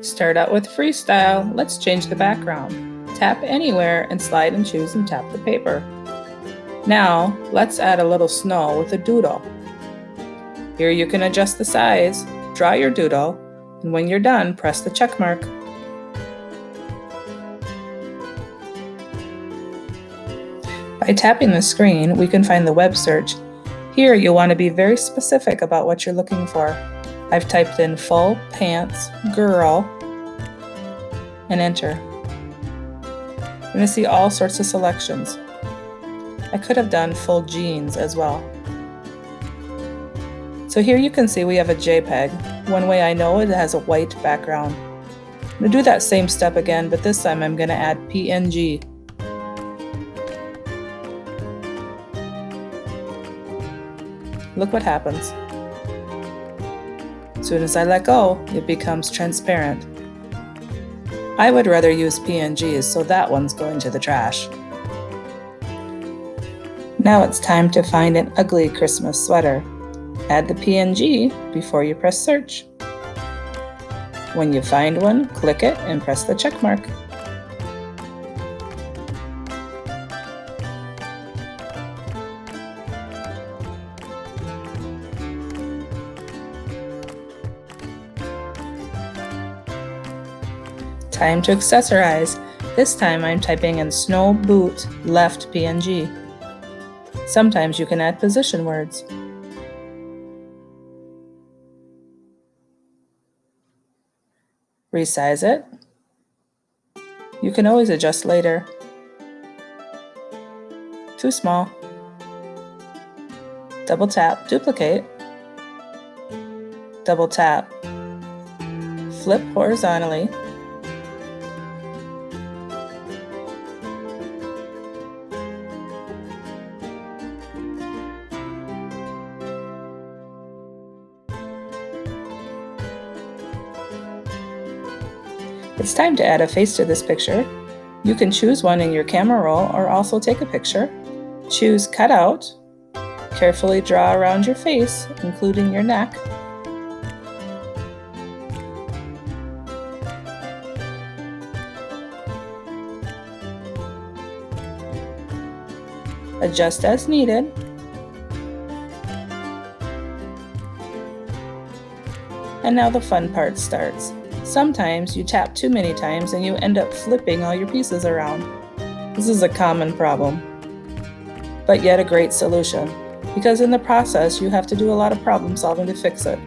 Start out with freestyle. Let's change the background. Tap anywhere and slide and choose and tap the paper. Now, let's add a little snow with a doodle. Here you can adjust the size, draw your doodle, and when you're done, press the check mark. By tapping the screen, we can find the web search. Here you'll want to be very specific about what you're looking for. I've typed in full pants girl and enter. You're going to see all sorts of selections. I could have done full jeans as well. So here you can see we have a JPEG. One way I know it has a white background. I'm going to do that same step again, but this time I'm going to add PNG. Look what happens. As soon as I let go, it becomes transparent. I would rather use PNGs, so that one's going to the trash. Now it's time to find an ugly Christmas sweater. Add the PNG before you press search. When you find one, click it and press the check mark. Time to accessorize. This time I'm typing in snow boot left PNG. Sometimes you can add position words. Resize it. You can always adjust later. Too small. Double tap, duplicate. Double tap. Flip horizontally. It's time to add a face to this picture. You can choose one in your camera roll or also take a picture. Choose Cut Out. Carefully draw around your face, including your neck. Adjust as needed. And now the fun part starts. Sometimes you tap too many times and you end up flipping all your pieces around. This is a common problem, but yet a great solution, because in the process you have to do a lot of problem solving to fix it.